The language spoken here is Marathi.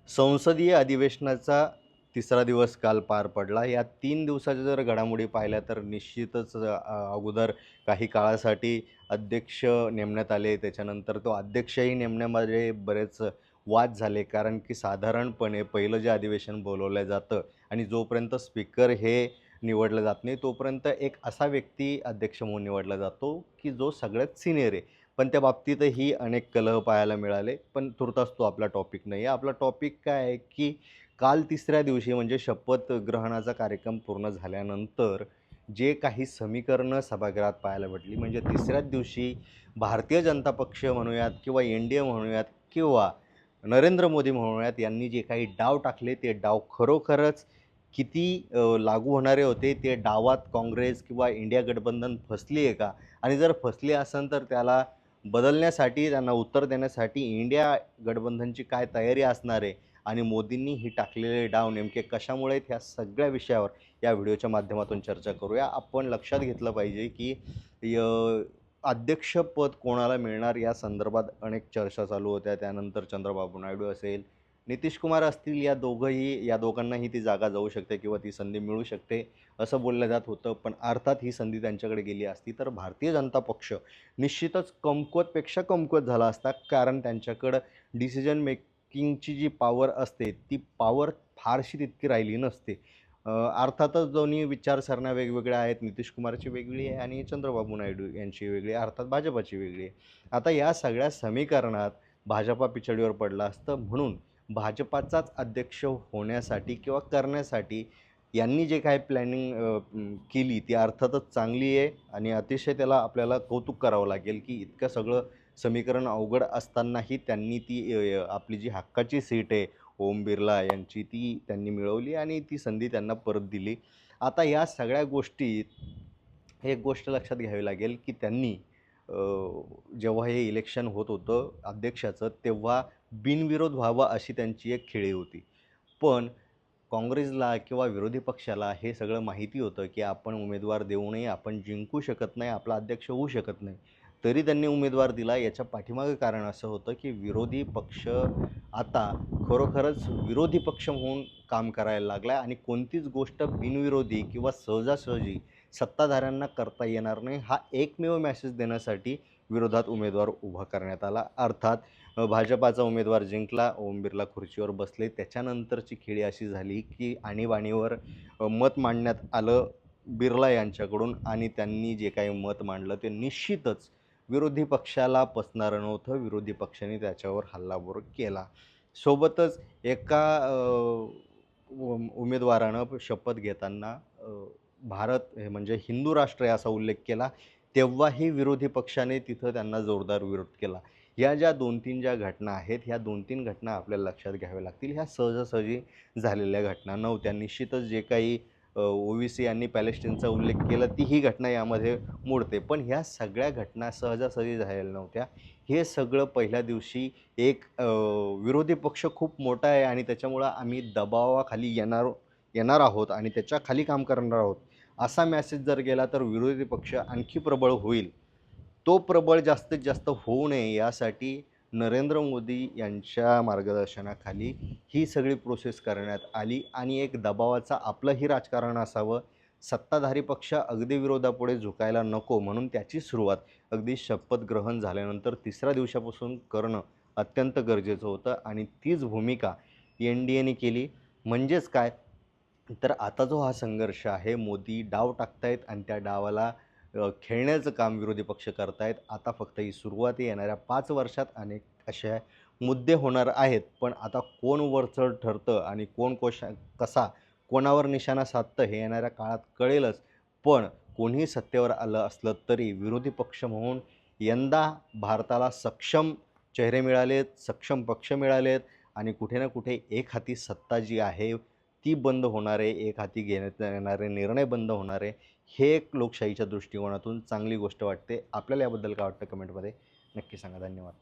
संसदीय अधिवेशनाचा तिसरा दिवस काल पार पडला. या 3 दिवसाच्या जर घडामोडी पाहिल्या तर निश्चितच अगोदर काही काळासाठी अध्यक्ष नेमण्यात आले. त्याच्यानंतर तो अध्यक्षही नेमण्यामध्ये बरेच वाद झाले. कारण की साधारणपणे पहिलं जे अधिवेशन बोलवलं जातं आणि जोपर्यंत स्पीकर हे निवडलं जात नाही, तोपर्यंत एक असा व्यक्ती अध्यक्ष म्हणून निवडला जातो, की जो सगळ्यात सीनियर आहे. पण त्या बाबतीतही अनेक कलह पाहायला मिळाले. पण तूर्तास तो आपला टॉपिक नाही आहे. आपला टॉपिक काय आहे, की काल तिसऱ्या दिवशी म्हणजे शपथ ग्रहणाचा कार्यक्रम पूर्ण झाल्यानंतर जे काही समीकरणं सभागृहात पाहायला भेटली, म्हणजे तिसऱ्याच दिवशी भारतीय जनता पक्ष म्हणूयात किंवा एन-डी-ए म्हणूयात किंवा नरेंद्र मोदी म्हणूयात, यांनी जे काही डाव टाकले, ते डाव खरोखरच किती लागू होणारे होते. ते डावात काँग्रेस किंवा इंडिया गठबंधन फसली आहे का? आणि जर फसली असेल तर त्याला बदलण्यासाठी, त्यांना उत्तर देण्यासाठी इंडिया गठबंधनची काय तयारी असणार आहे आणि मोदींनी ही टाकलेले डाव नेमके कशामुळे आहेत, ह्या सगळ्या विषयावर या व्हिडिओच्या माध्यमातून चर्चा करूया. आपण लक्षात घेतलं पाहिजे की अध्यक्षपद कोणाला मिळणार या संदर्भात अनेक चर्चा चालू होत्या. त्यानंतर चंद्रबाबू नायडू असेल, नितीश कुमार असतील, या दोघांनाही ती जागा जाऊ शकते किंवा ती संधी मिळू शकते असं बोललं जात होतं. पण अर्थात ही संधी त्यांच्याकडे गेली असती तर भारतीय जनता पक्ष निश्चितच कमकुवतपेक्षा कमकुवत झाला असता. कारण त्यांच्याकडं डिसिजन मेकिंगची जी पॉवर असते, ती पॉवर फारशी तितकी राहिली नसते. अर्थातच दोन्ही विचारसरण्या वेगवेगळ्या आहेत. नितीश कुमारची वेगळी आहे आणि चंद्रबाबू नायडू यांची वेगळी आहे. अर्थात भाजपाची वेगळी आहे. आता या सगळ्या समीकरणात भाजपा पिछडीवर पडला असतं, म्हणून भाजपाचाच अध्यक्ष होण्यासाठी किंवा करण्यासाठी यांनी जे काही प्लॅनिंग केली ती अर्थातच चांगली आहे आणि अतिशय त्याला आपल्याला कौतुक करावं लागेल, की इतकं सगळं समीकरण अवघड असतानाही त्यांनी ती आपली जी हक्काची सीट आहे ओम बिर्ला यांची, ती त्यांनी मिळवली आणि ती संधी त्यांना परत दिली. आता या सगळ्या गोष्टीत एक गोष्ट लक्षात घ्यावी लागेल, की त्यांनी जेव्हा हे इलेक्शन होत होतं अध्यक्षाचं, तेव्हा बिनविरोध व्हावा अशी त्यांची एक खेळी होती. पण काँग्रेसला किंवा विरोधी पक्षाला हे सगळं माहिती होतं, की आपण उमेदवार देऊ नये, आपण जिंकू शकत नाही, आपला अध्यक्ष होऊ शकत नाही. तरी त्यांनी उमेदवार दिला. याच्या पाठीमागं कारण असं होतं, की विरोधी पक्ष आता खरोखरच विरोधी पक्ष म्हणून काम करायला लागला आहे आणि कोणतीच गोष्ट बिनविरोधी किंवा सहजासहजी सत्ताधाऱ्यांना करता येणार नाही, हा एकमेव मेसेज देण्यासाठी विरोधात उमेदवार उभा करण्यात आला. अर्थात भाजपाचा उमेदवार जिंकला, ओम बिर्ला खुर्चीवर बसले. त्याच्यानंतरची खेळी अशी झाली, की आणीबाणीवर मत मांडण्यात आलं बिर्ला यांच्याकडून आणि त्यांनी जे काही मत मांडलं ते निश्चितच विरोधी पक्षाला पचणारं नव्हतं. विरोधी पक्षाने त्याच्यावर हल्लाबोल केला. सोबतच एका उमेदवारानं शपथ घेताना भारत हे म्हणजे हिंदू राष्ट्र आहे असा उल्लेख केला. तेव्हाही विरोधी पक्षाने तिथं त्यांना जोरदार विरोध केला. या ज्या 2-3 ज्या घटना आहेत, ह्या 2-3 घटना आपल्याला लक्षात घ्याव्या लागतील. ह्या सहजासहजी झालेल्या घटना नव्हत्या. निश्चितच जे काही ओवीसी यांनी पॅलेस्टाईनचा उल्लेख केला, ती ही घटना यामध्ये मोडते. पण ह्या सगळ्या घटना सहजासहजी झालेल्या नव्हत्या. हे सगळं पहिल्या दिवशी एक विरोधी पक्ष खूप मोठा आहे आणि त्याच्यामुळं आम्ही दबावाखाली येणार आहोत आणि त्याच्याखाली काम करणार आहोत, असा मेसेज जर गेला तर विरोधी पक्ष आणखी प्रबळ होईल. तो प्रबळ जास्तीत जास्त होऊ नये यासाठी नरेंद्र मोदी यांच्या मार्गदर्शनाखाली ही सगळी प्रोसेस करण्यात आली आणि एक दबावाचा आपलंही राजकारण असावं. सत्ताधारी पक्ष अगदी विरोधापुढे झुकायला नको म्हणून त्याची सुरुवात अगदी शपथ ग्रहण झाल्यानंतर तिसऱ्या दिवसापासून करणं अत्यंत गरजेचं होतं आणि तीच भूमिका एन-डी-एने केली. म्हणजेच काय, तर आता जो हा संघर्ष आहे, मोदी डाव टाकतायत आणि त्या डावाला खेळण्याचं काम विरोधी पक्ष करतायत. आता फक्त ही सुरुवात आहे. येणाऱ्या 5 वर्षात अनेक असे मुद्दे होणार आहेत. पण आता कोण वरचढ ठरतं आणि कोण कसा कोणावर निशाणा साधतं हे येणाऱ्या काळात कळेलच. पण कोणीही सत्तेवर आलं असलं तरी विरोधी पक्ष म्हणून यंदा भारताला सक्षम चेहरे मिळालेत, सक्षम पक्ष मिळालेत आणि कुठे ना कुठे एक हाती सत्ता जी आहे ती बंद होणार आहे, एक हाती घेण्यात येणारे निर्णय बंद होणार आहे. हे एक लोकशाहीच्या दृष्टिकोनातून चांगली गोष्ट वाटते. आपल्याला याबद्दल काय वाटतं कमेंटमध्ये नक्की सांगा. धन्यवाद.